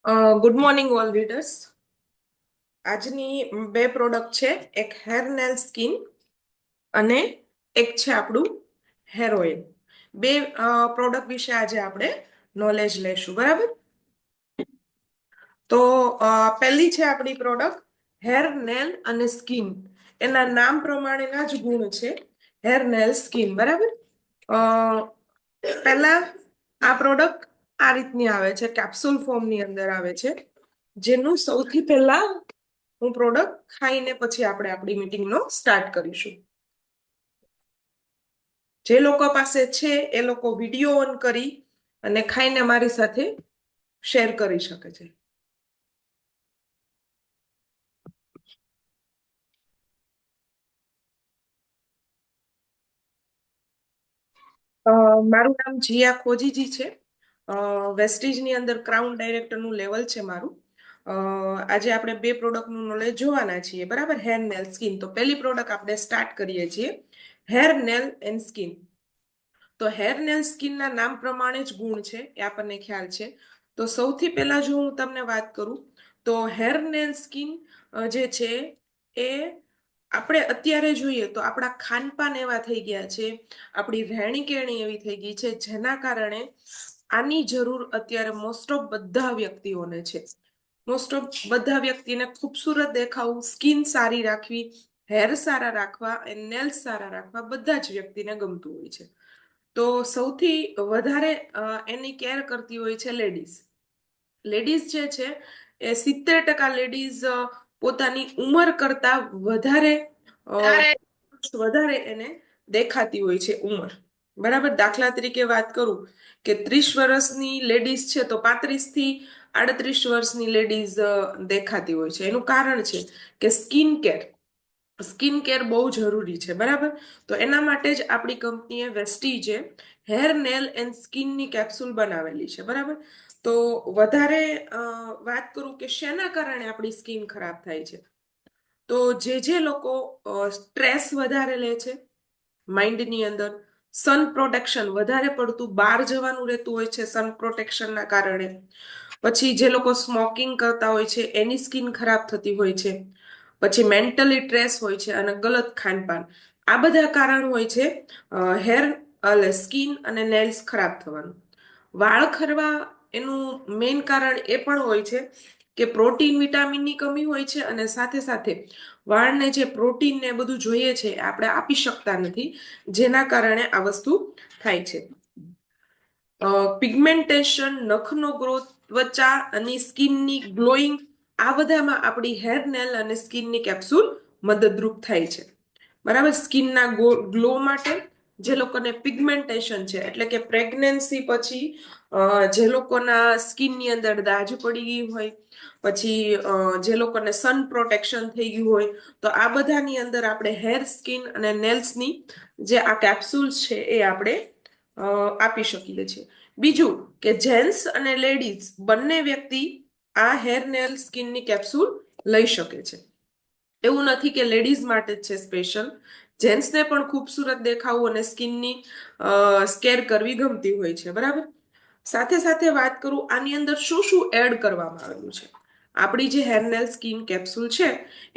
Good morning all readers. આજની બે product છે, એક હેર નેલ સ્કિન અને એક છે આપણું હેર ઓઇલ. બે પ્રોડક્ટ વિશે આજે આપણે નોલેજ લેશું, બરાબર? તો પહેલી છે આપણી પ્રોડક્ટ હેર નેલ અને સ્કિન. એના નામ પ્રમાણેના જ ગુણ છે, હેર નેલ સ્કિન, બરાબર. પહેલા આ પ્રોડક્ટ આ રીતની આવે છે, કેપ્સ્યુલ ફોર્મની અંદર આવે છે, જેનું સૌથી પહેલા હું પ્રોડક્ટ ખાઈને પછી આપણે આપણી મીટિંગનો સ્ટાર્ટ કરીશું. જે લોકો પાસે છે એ લોકો વિડીયો ઓન કરી અને ખાઈને મારી સાથે શેર કરી શકે છે. મારું નામ જીયા ખોજીજી છે. વેસ્ટીજની અંદર ક્રાઉન ડાયરેક્ટરનું લેવલ છે મારું. આજે આપણે બે પ્રોડક્ટનું નોલેજ જોવાના છીએ, બરાબર? Hair nail skin. તો પહેલી પ્રોડક્ટ આપણે સ્ટાર્ટ કરીએ છીએ, હેર નેલ એન્ડ સ્કિન. તો હેર નેલ સ્કિનના નામ પ્રમાણે જ ગુણ છે, એ આપણને ખ્યાલ છે. તો સૌથી પહેલા જો હું તમને વાત કરું તો હેર નેલ સ્કિન જે છે એ આપણે અત્યારે જોઈએ તો આપણા ખાનપાન એવા થઈ ગયા છે, આપણી રહેણી કહેણી એવી થઈ ગઈ છે, જેના કારણે આની જરૂર અત્યારે મોસ્ટ ઓફ બધા વ્યક્તિઓને છે. મોસ્ટ ઓફ બધા વ્યક્તિને ખૂબસૂરત દેખાવું, સ્કિન સારી રાખવી, હેર સારા રાખવા અને નેલ્સ સારા રાખવા બધા જ વ્યક્તિને ગમતું હોય છે. તો સૌથી વધારે એની કેર કરતી હોય છે લેડીઝ. લેડીઝ જે છે એ 70% લેડીઝ પોતાની ઉંમર કરતા વધારે વધારે એને દેખાતી હોય છે ઉંમર, બરાબર? દાખલા તરીકે વાત કરું કે 30 વર્ષની લેડીઝ છે તો 35 થી 38 વર્ષની લેડીઝ દેખાતી હોય છે. એનું કારણ છે કે સ્કિન કેર. સ્કિન કેર બહુ જરૂરી છે, બરાબર? તો એના માટે જ આપણી કંપનીએ વેસ્ટીજે હેર નેલ એન્ડ સ્કિનની કેપ્સ્યુલ બનાવેલી છે, બરાબર? તો વધારે વાત કરું કે શેના કારણે આપણી સ્કિન ખરાબ થાય છે, તો જે લોકો સ્ટ્રેસ વધારે લે છે માઇન્ડની અંદર, સન પ્રોટેક્શન વધારે પડતું બહાર જવાનું રહેતું હોય છે સન પ્રોટેક્શનના કારણે, પછી જે લોકો સ્મોકિંગ કરતા હોય છે એની સ્કિન ખરાબ થતી હોય છે, પછી મેન્ટલી સ્ટ્રેસ હોય છે અને ગલત ખાનપાન, આ બધા કારણ હોય છે હેર સ્કિન અને નેલ્સ ખરાબ થવાનું. વાળ ખરવા એનું મેઇન કારણ એ પણ હોય છે કે પ્રોટીન વિટામિનની કમી હોય છે અને સાથે સાથે વાળને જે પ્રોટીન ને બધું જોઈએ છે આપણે આપી શકતા નથી, જેના કારણે આ વસ્તુ થાય છે. પિગમેન્ટેશન, નખનો ગ્રોથ, ત્વચા અને સ્કિનની ગ્લોઈંગ, આ બધામાં આપણી હેર નેલ અને સ્કિનની કેપ્સ્યુલ મદદરૂપ થાય છે, બરાબર? સ્કિનના ગ્લો માટે, જે લોકોને પિગમેન્ટેશન છે એટલે કે પ્રેગ્નન્સી પછી જે લોકોના સ્કિનની અંદર દાજ પડી ગઈ હોય, પછી જે લોકોને સન પ્રોટેક્શન થઈ ગયું હોય, તો આ બધાની અંદર આપણે હેર, સ્કિન અને નેલ્સની જે આ કેપ્સ્યુલ્સ છે એ આપણે આપી શકીએ છીએ. બીજું કે જેન્ટ્સ અને લેડીઝ બંને વ્યક્તિ આ હેર નેલ સ્કિનની કેપ્સ્યુલ લઈ શકે છે. એવું નથી કે લેડીઝ માટે જ છે સ્પેશિયલ, જેન્ટ્સને પણ ખૂબસૂરત દેખાવું અને સ્કિનની કેર કરવી ગમતી હોય છે, બરાબર? સાથે સાથે વાત કરું આની અંદર શું શું એડ કરવામાં આવેલું છે. આપણી જે હેર નેલ સ્કિન કેપ્સ્યુલ છે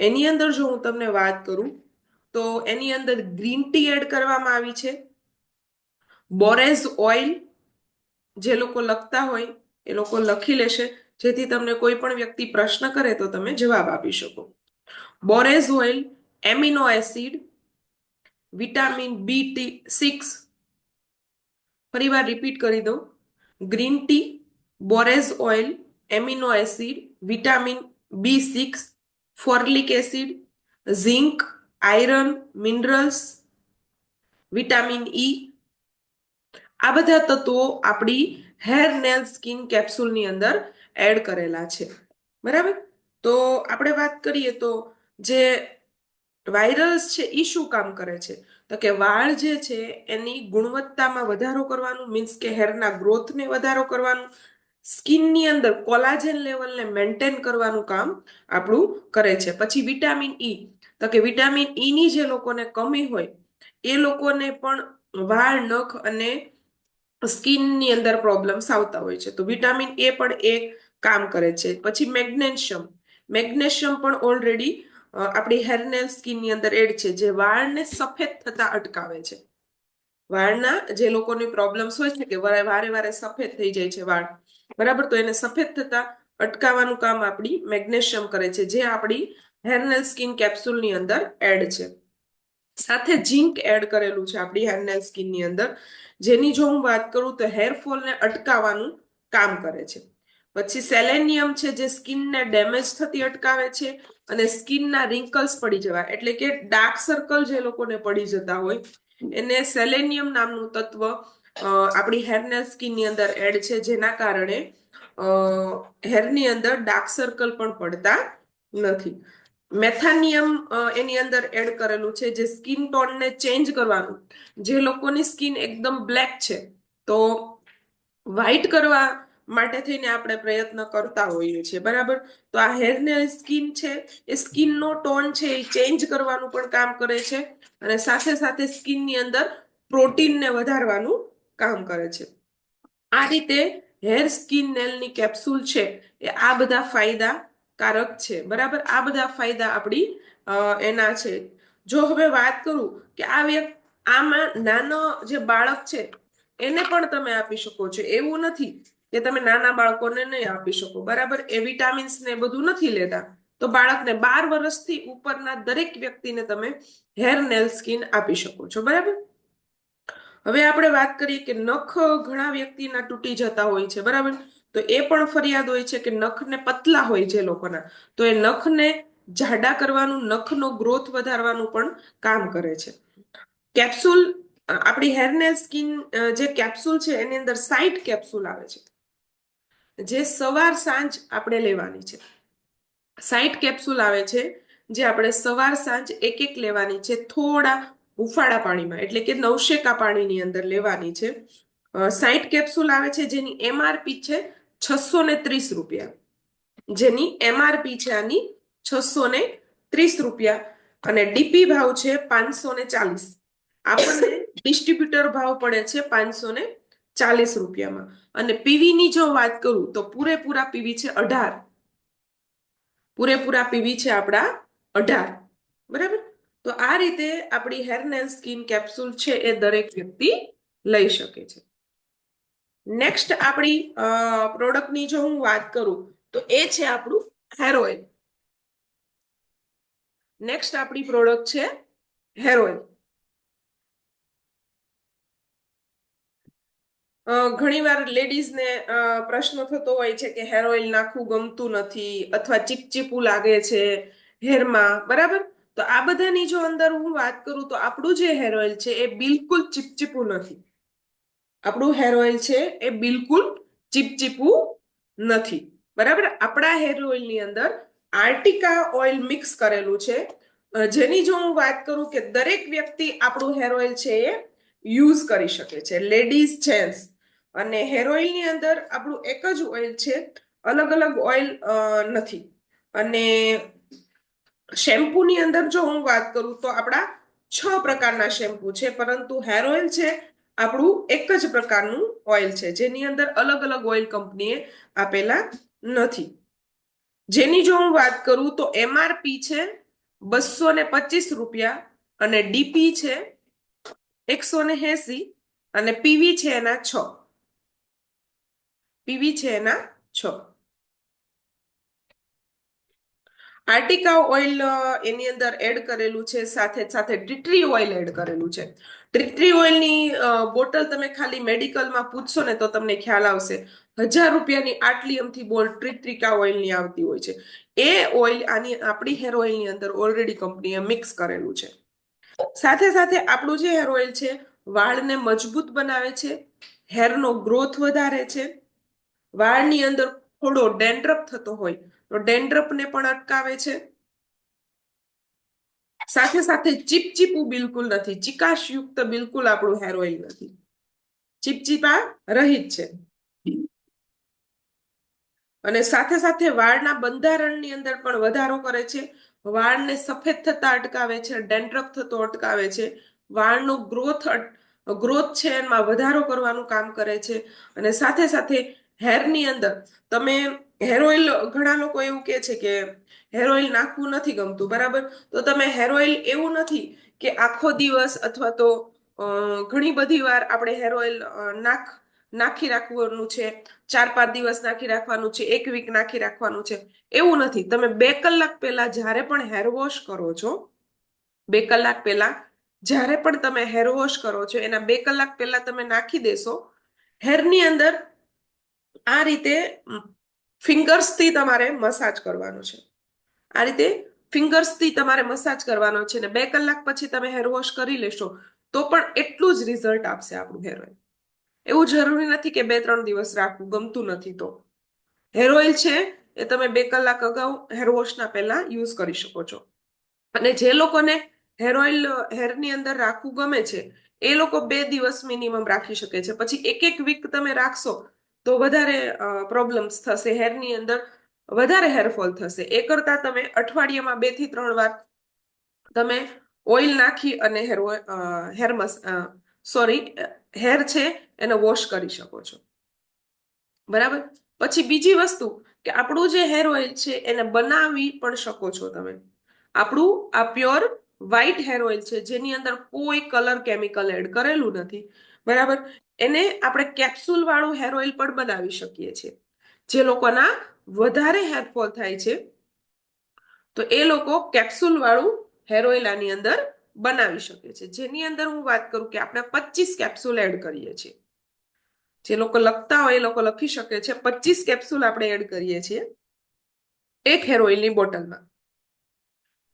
એની અંદર જો હું તમને વાત કરું તો એની અંદર ગ્રીન ટી એડ કરવામાં આવી છે, બોરેઝ ઓઇલ, જે લોકો લખતા હોય એ લોકો લખી લેશે, જેથી તમને કોઈ પણ વ્યક્તિ પ્રશ્ન કરે તો તમે જવાબ આપી શકો. Borage oil, amino acid, vitamin B6, ફરીવાર રિપીટ કરી દઉં, green tea, borage oil, amino acid, vitamin B6, folic acid, zinc, iron, minerals, vitamin E, આ બધા તત્વો આપણી હેર નેલ સ્કિન કેપ્સ્યુલની અંદર એડ કરેલા છે, બરાબર? તો આપણે વાત કરીએ તો જે વાયરલ્સ છે એ શું કામ કરે છે, તો કે વાળ જે છે એની ગુણવત્તામાં વધારો કરવાનું, મીન્સ કે હેરના ગ્રોથને વધારો કરવાનું, સ્કિનની અંદર કોલાજન લેવલને મેન્ટેન કરવાનું કામ આપણું કરે છે. પછી વિટામિન ઈ, તો કે વિટામિન ઈ ની જે લોકોને કમી હોય એ લોકોને પણ વાળ, નખ અને સ્કિનની અંદર પ્રોબ્લેમ્સ આવતા હોય છે. તો વિટામિન એ પણ એક કામ કરે છે. પછી મેગ્નેશિયમ પણ ઓલરેડી આપણી હેરનેલ સ્કિનની અંદર એડ છે, જે વાળને સફેદ થતા અટકાવે છે. વાળના જે લોકોની પ્રોબ્લેમ્સ હોય છે કે વારે વારે સફેદ થઈ જાય છે વાળ, બરાબર, તો એને સફેદ થતા અટકાવવાનું કામ આપણી મેગ્નેશિયમ કરે છે, જે આપણી હેરનેલ સ્કિન કેપ્સ્યુલની અંદર એડ છે. સાથે ઝીંક એડ કરેલું છે આપણી હેરનેલ સ્કિનની અંદર, જેની જો હું વાત કરું તો હેરફોલને અટકાવવાનું કામ કરે છે. પછી સેલેનિયમ છે, જે સ્કિનને ડેમેજ થતી અટકાવે છે અને સ્કિનના રિંકલ્સ પડી જવા, એટલે કે ડાર્ક સર્કલ જે લોકોને પડી જતા હોય એને સેલેનિયમ નામનું તત્વ આપણી હેરનેલ સ્કિનની અંદર એડ છે, જેના કારણે હેરની અંદર ડાર્ક સર્કલ પણ પડતા નથી. મેથાનિયમ એની અંદર એડ કરેલું છે, જે સ્કિન ટોનને ચેન્જ કરવાનું, જે લોકોની સ્કિન એકદમ બ્લેક છે તો વ્હાઇટ કરવા માટે થઈને આપણે પ્રયત્ન કરતા હોઈએ છીએ, બરાબર. તો આ હેરનેલ સ્કિન છે એ સ્કિનનો ટોન છે એ ચેન્જ કરવાનું પણ કામ કરે છે અને સાથે સાથે સ્કિનની અંદર પ્રોટીનને વધારવાનું કામ કરે છે. આ રીતે હેર સ્કિન નેલની કેપ્સ્યુલ છે એ આ બધા ફાયદાકારક છે, બરાબર. આ બધા ફાયદા આપણી એના છે. જો હવે વાત કરું કે આમાં નાનો જે બાળક છે એને પણ તમે આપી શકો છો, એવું નથી કે તમે નાના બાળકોને નહીં આપી શકો, બરાબર. એ વિટામિન્સ ને બધું નથી લેતા, તો બાળકને 12 વર્ષથી ઉપરના દરેક વ્યક્તિને તમે હેર નેલ સ્કિન આપી શકો છો, બરાબર. હવે આપણે વાત કરીએ કે નખ ઘણા વ્યક્તિના તૂટી જતા હોય છે, બરાબર. તો એ પણ ફરિયાદ હોય છે કે નખને પતલા હોય જે લોકોના, તો એ નખને જાડા કરવાનું, નખનો ગ્રોથ વધારવાનું પણ કામ કરે છે. કેપ્સ્યુલ આપણી હેરનેલ સ્કિન જે કેપ્સ્યુલ છે એની અંદર 60 કેપ્સ્યુલ આવે છે, જે સવાર સાંજ આપણે લેવાની છે. 60 કેપ્સ્યુલ આવે છે, જે આપણે સવાર સાંજ એક એક લેવાની છે, થોડા હુંફાળા પાણીમાં, એટલે કે નવશેકા પાણીની અંદર લેવાની છે. 60 કેપ્સ્યુલ આવે છે, જેની એમઆરપી છે 630 રૂપિયા, જેની એમઆરપી છે આની 630 રૂપિયા અને ડીપી ભાવ છે 540. આપણને ડિસ્ટ્રીબ્યુટર ભાવ પડે છે 540 રૂપિયામાં. અને પીવી ની જો વાત કરું તો પૂરેપૂરા પીવી છે 18, પૂરેપૂરા પીવી છે આપણા 18, બરાબર. તો આ રીતે આપણી હેરનેલ સ્કિન કેપ્સ્યુલ છે એ દરેક વ્યક્તિ લઈ શકે છે. નેક્સ્ટ આપણી પ્રોડક્ટની જો હું વાત કરું તો એ છે આપણું હેર ઓઇલ. નેક્સ્ટ આપણી પ્રોડક્ટ છે હેર ઓઇલ. ઘણીવાર લેડીઝને પ્રશ્ન થતો હોય છે કે હેર ઓઇલ નાખવું ગમતું નથી અથવા ચીપચીપું લાગે છે હેરમાં, બરાબર. તો આ બધાની જો અંદર હું વાત કરું તો આપણું જે હેર ઓઇલ છે એ બિલકુલ ચીપચીપું નથી. આપણું હેર ઓઇલ છે એ બિલકુલ ચીપચીપું નથી, બરાબર. આપણા હેર ઓઇલની અંદર આર્ટિકા ઓઇલ મિક્સ કરેલું છે, જેની જો હું વાત કરું કે દરેક વ્યક્તિ આપણું હેર ઓઇલ છે એ યુઝ કરી શકે છે, લેડીઝ જેન્ટ્સ. અને હેર ઓઇલની અંદર આપણું એક જ ઓઇલ છે, અલગ અલગ ઓઇલ નથી. અને શેમ્પૂની અંદર જો હું વાત કરું તો આપણા 6 પ્રકારના શેમ્પુ છે, પરંતુ હેર ઓઇલ છે આપણું એક જ પ્રકારનું ઓઇલ છે, જેની અંદર અલગ અલગ ઓઇલ કંપનીએ આપેલા નથી. જેની જો હું વાત કરું તો એમઆરપી છે 225 રૂપિયા અને ડીપી છે 180 અને પીવી છે એના 6. પીવી છે એના 6. આર્ટિકા ઓઇલ એની અંદર એડ કરેલું છે, સાથે સાથે ટી ઓઇલ એડ કરેલું છે. ટી ઓઇલની બોટલ તમે ખાલી મેડિકલમાં પૂછશો ને તો તમને ખ્યાલ આવશે, 1000 રૂપિયાની આટલી અમથી બોલ ટ્રીકા ઓઇલની આવતી હોય છે. એ ઓઇલ આપણી હેર ઓઇલની અંદર ઓલરેડી કંપનીએ મિક્સ કરેલું છે. સાથે સાથે આપણું જે હેર ઓઇલ છે વાળને મજબૂત બનાવે છે, હેરનો ગ્રોથ વધારે છે, વાળની અંદર થોડો ડેન્ડ્રફ થતો હોય તો ડેન્ડ્રફને પણ અટકાવે છે. સાથે સાથે ચીપચીપું બિલકુલ નથી, ચિકાશયુક્ત બિલકુલ આપણું હેર ઓઇલ નથી, ચીપચીપા રહિત છે. અને સાથે સાથે વાળના બંધારણની અંદર પણ વધારો કરે છે, વાળને સફેદ થતા અટકાવે છે, ડેન્ડ્રફ થતો અટકાવે છે, વાળનો ગ્રોથ છે એમાં વધારો કરવાનું કામ કરે છે. અને સાથે સાથે હેરની અંદર તમે હેર ઓઇલ ઘણા લોકો એવું કે છે કે હેર ઓઇલ નાખવું નથી ગમતું, બરાબર? તો તમે હેર ઓઇલ એવું નથી કે આખો દિવસ અથવા તો ઘણી બધી વાર આપણે હેર ઓઇલ નાખી રાખવાનું છે, 4-5 દિવસ નાખી રાખવાનું છે, 1 વીક નાખી રાખવાનું છે, એવું નથી. તમે 2 કલાક પહેલા જ્યારે પણ હેર વોશ કરો છો, 2 કલાક પહેલા જ્યારે પણ તમે હેર વોશ કરો છો એના 2 કલાક પહેલા તમે નાખી દેશો. હેરની અંદર આ રીતે ફિંગર્સથી તમારે મસાજ કરવાનો છે. આ રીતે ફિંગર્સથી તમારે મસાજ કરવાનો છે ને 2 કલાક પછી તમે હેર વોશ કરી લેશો તો પણ એટલું જ રિઝલ્ટ આપશે આપણું હેર ઓઇલ. એવું જરૂરી નથી કે 2-3 દિવસ રાખવું, ગમતું નથી તો હેર ઓઇલ છે એ તમે 2 કલાક અગાઉ હેર વોશના પહેલા યુઝ કરી શકો છો. અને જે લોકોને હેર ઓઇલ હેરની અંદર રાખવું ગમે છે એ લોકો 2 દિવસ મિનિમમ રાખી શકે છે. પછી 1-1 વીક તમે રાખશો તો વધારે પ્રોબ્લેમ્સ થશે, હેરની અંદર વધારે હેરફોલ થશે. એ કરતા તમે અઠવાડિયામાં 2 થી 3 વાર તમે ઓઇલ નાખી અને હેર છે એને વોશ કરી શકો છો, બરાબર? પછી બીજી વસ્તુ કે આપણું જે હેર ઓઇલ છે એને બનાવી પણ શકો છો તમે. આપણું આ પ્યોર વ્હાઈટ હેર ઓઇલ છે જેની અંદર કોઈ કલર કેમિકલ એડ કરેલું નથી, બરાબર? એને આપણે કેપ્સ્યુલ વાળું હેર ઓઇલ પણ બનાવી શકીએ છીએ. જે લોકોના વધારે હેરફોલ થાય છે તો એ લોકો કેપ્સ્યુલ વાળું હેર ઓઇલ આની અંદર બનાવી શકે છે, જેની અંદર હું વાત કરું કે આપણે 25 કેપ્સ્યુલ એડ કરીએ છીએ. જે લોકો લખતા હોય એ લોકો લખી શકે છે. 25 કેપ્સ્યુલ આપણે એડ કરીએ છીએ એક હેર ઓઇલની બોટલમાં.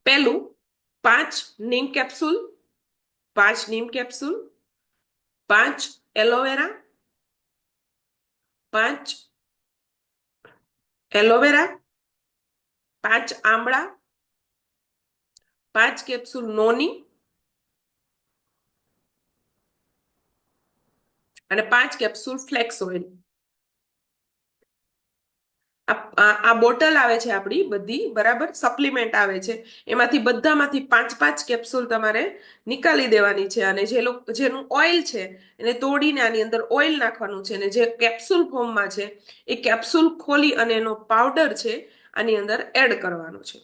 પહેલું 5 નીમ કેપ્સ્યુલ, 5 નીમ કેપ્સ્યુલ, 5 એલોવેરા, 5 આંબળા, 5 કેપ્સ્યુલ નોની અને 5 કેપ્સ્યુલ ફ્લેક્સ ઓઇલ. આ બોટલ આવે છે આપણી બધી, બરાબર? સપ્લિમેન્ટ આવે છે એમાંથી બધામાંથી 5-5 કેપ્સ્યુલ તમારે નિકાલી દેવાની છે અને જેનું ઓઇલ છે એને તોડીને આની અંદર ઓઇલ નાખવાનું છે અને જે કેપ્સ્યુલ ફોર્મમાં છે એ કેપ્સ્યુલ ખોલી અને એનો પાવડર છે આની અંદર એડ કરવાનો છે.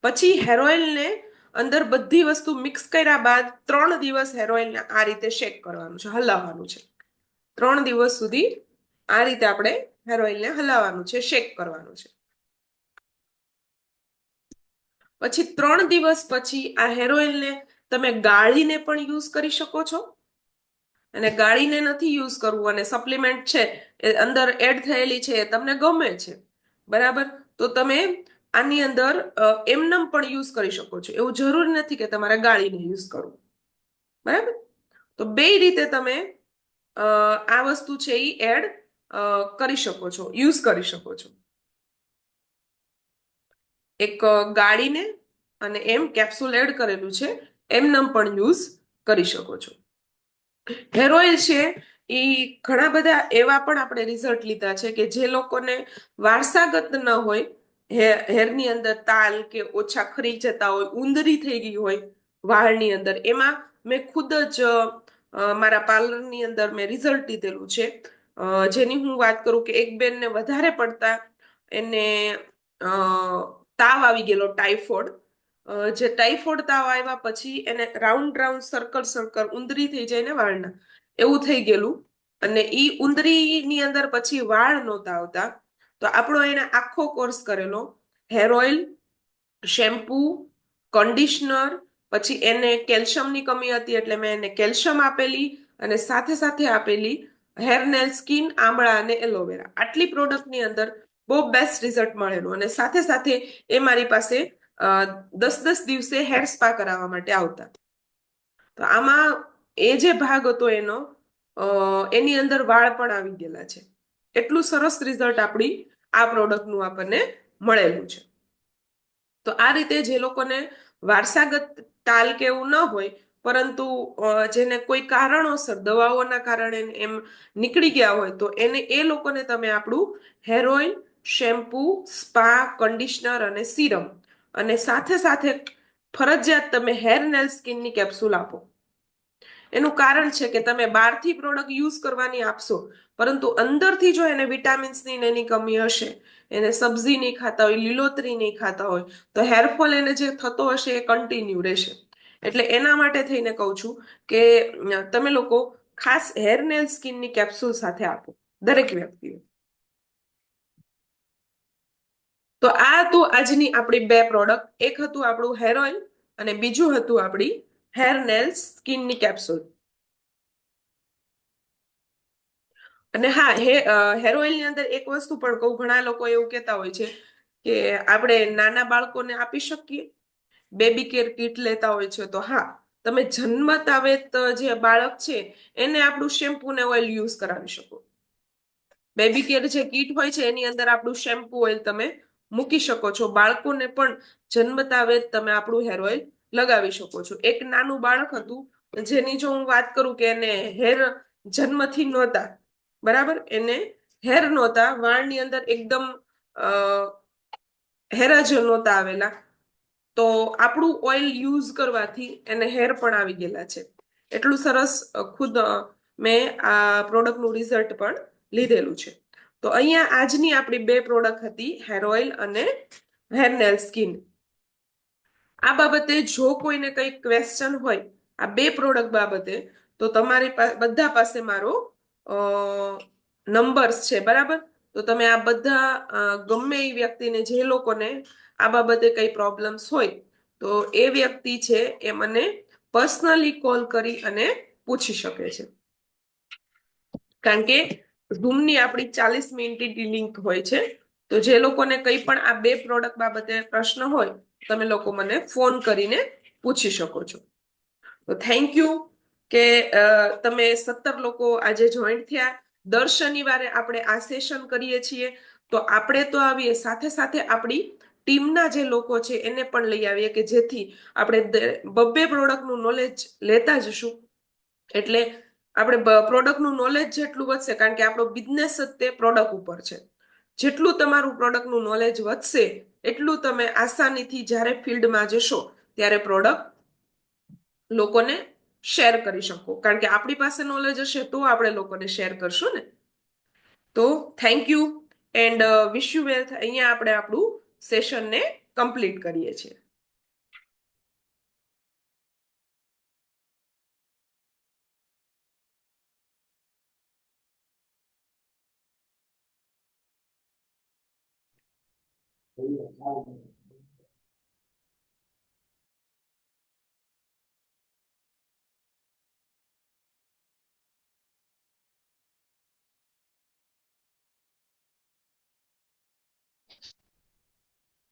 પછી હેર ઓઇલને અંદર બધી વસ્તુ મિક્સ કર્યા બાદ 3 દિવસ હેર ઓઇલને આ રીતે શેક કરવાનું છે, હલાવવાનું છે. 3 દિવસ સુધી આ રીતે આપણે હેર ઓઇલને હલાવવાનું છે, શેક કરવાનું છે. પછી 3 દિવસ પછી આ હેર ઓઇલને તમે ગાળીને પણ યુઝ કરી શકો છો. અને ગાળીને નથી યુઝ કરવું અને સપ્લિમેન્ટ છે એ અંદર એડ થયેલી છે એ તમને ગમે છે, બરાબર? તો તમે આની અંદર એમનેમ પણ યુઝ કરી શકો છો. એવું જરૂરી નથી કે તમારે ગાળીને યુઝ કરવું, બરાબર? તો બે રીતે તમે આ વસ્તુ છે એ એડ કરી શકો છો, યુઝ કરી શકો છો. એક ગાળીને અને એમ કેપ્સ્યુલ એડ કરેલું છે એમનેમ પણ યુઝ કરી શકો છો. હેર ઓઇલ છે એ ઘણા બધા એવા પણ આપણે રિઝલ્ટ લીધા છે કે જે લોકોને વારસાગત ન હોય, હેરની અંદર તાલ કે ઓછા ખરી જતા હોય, ઉંદરી થઈ ગઈ હોય વાળની અંદર, એમાં મેં ખુદ જ મારા પાર્લરની અંદર મેં રિઝલ્ટ લીધેલું છે. જેની હું વાત કરું કે એક બેનને વધારે પડતા એને તાવ આવી ગયેલો, ટાઇફોઇડ. જે ટાઇફોઇડ તાવ આવ્યા પછી એને રાઉન્ડ રાઉન્ડ સર્કલ ઉંદરી થઈ જાય ને વાળના, એવું થઈ ગયેલું. અને ઈ ઉંદરીની અંદર પછી વાળ નહોતા આવતા. તો આપણો એને આખો કોર્સ કરેલો, હેર ઓઇલ, શેમ્પૂ, કન્ડિશનર, પછી એને કેલ્શિયમની કમી હતી એટલે મેં એને કેલ્શિયમ આપેલી અને સાથે સાથે આપેલી હેરનેલ, સ્કિન, આમળા અને એલોવેરા. આટલી પ્રોડક્ટની અંદર બહુ બેસ્ટ રિઝલ્ટ મળેલું. અને સાથે સાથે એ મારી પાસે 10-10 દિવસે હેર સ્પા કરાવવા માટે આવતા. તો આમાં એ જે ભાગ હતો એનો, એની અંદર વાળ પણ આવી ગયેલા છે. એટલું સરસ રિઝલ્ટ આપણી આ પ્રોડક્ટનું આપણને મળેલું છે. તો આ રીતે જે લોકોને વારસાગત તાલ કે એવું ન હોય પરંતુ જેને કોઈ કારણોસર દવાઓના કારણે એમ નીકળી ગયા હોય તો એ લોકોને તમે આપણું hair oil, shampoo, spa, conditioner અને સીરમ અને સાથે સાથે ફરજિયાત તમે હેર નેલ સ્કિનની કેપ્સ્યુલ આપો. એનું કારણ છે કે તમે બહારથી પ્રોડક્ટ યુઝ કરવાની આપશો પરંતુ અંદરથી જો એને વિટામિન્સની એની કમી હશે એને સબ્જી નહીં ખાતા હોય, લીલોતરી નહીં ખાતા હોય, તો હેરફોલ એને જે થતો હશે એ કન્ટિન્યુ રહેશે. એટલે એના માટે થઈને કહું છું કે તમે લોકો ખાસ હેર નેલ સ્કિનની કેપ્સ્યુલ સાથે આપો દરેક વ્યક્તિને. તો આ તો આજની આપણી બે પ્રોડક્ટ. એક હતું આપણું હેર ઓઇલ અને બીજું હતું આપણી હેર નેલ સ્કિનની કેપ્સ્યુલ. અને હા, હેર ઓઇલની અંદર એક વસ્તુ પણ કહું, ઘણા લોકો એવું કહેતા હોય છે કે આપણે નાના બાળકોને આપી શકીએ, બેબી કેર કીટ લેતા હોય છે. તો હા, તમે જન્મતા વેત જે બાળક છે એને આપણું શેમ્પુ ને ઓઇલ યુઝ કરાવી શકો. બેબી કેર જે કીટ હોય છે એની અંદર આપણું શેમ્પુ ઓઇલ તમે મૂકી શકો છો. બાળકોને પણ જન્મતા વેત તમે આપણું હેર ઓઇલ લગાવી શકો છો. એક નાનું બાળક હતું જેની જો હું વાત કરું કે એને હેર જન્મથી નહોતા, બરાબર, એને હેર નહોતા, વાળની અંદર એકદમ હેર જ નહોતા આવેલા, તો આપણું ઓઇલ યુઝ કરવાથી એને હેર પણ આવી ગયેલા છે. એટલું સરસ ખુદ મેં આ પ્રોડક્ટનું રિઝલ્ટ પણ લીધેલું છે. તો અહીંયા આજની આપણી બે પ્રોડક્ટ હતી, હેર ઓઇલ અને હેર નેલ સ્કિન. આ બાબતે જો કોઈને કંઈ ક્વેશ્ચન હોય આ બે પ્રોડક્ટ બાબતે, તો તમારી બધા પાસે મારો નંબર્સ છે, બરાબર. તો તમે આ બધા ગમે એ વ્યક્તિને, જે લોકોને આ બાબતે કંઈ પ્રોબ્લેમ્સ હોય, તો એ વ્યક્તિ છે એ મને પર્સનલી કોલ કરી અને પૂછી શકે છે. કારણ કે ઝૂમની આપણી 40 મિનિટની લિંક હોય છે. તો જે લોકોને કંઈ પણ આ બે પ્રોડક્ટ બાબતે પ્રશ્ન હોય, તમે લોકો મને ફોન કરીને પૂછી શકો છો. તો થેન્ક યુ કે તમે 17 લોકો આજે જોઈન્ટ થયા. દર શનિવારે આપણે આ સેશન કરીએ છીએ. તો આપણે તો આવીએ, સાથે સાથે આપણી ટીમના જે લોકો છે એને પણ લઈ આવીએ, કે જેથી આપણે બબ્બે પ્રોડક્ટનું નોલેજ લેતા જશું. એટલે આપણે પ્રોડક્ટનું નોલેજ જેટલું વધશે, કારણ કે આપણો બિઝનેસ જ તે પ્રોડક્ટ ઉપર છે. જેટલું તમારું પ્રોડક્ટનું નોલેજ વધશે એટલું તમે આસાનીથી જ્યારે ફિલ્ડમાં જશો ત્યારે પ્રોડક્ટ લોકોને શેર કરી શકો. કારણ કે આપણી પાસે નોલેજ હશે તો આપણે લોકોને શેર કરશું ને. તો thank you and wish you વેલ. અહીંયા આપણે આપણું સેશનને કમ્પ્લીટ કરીએ છીએ.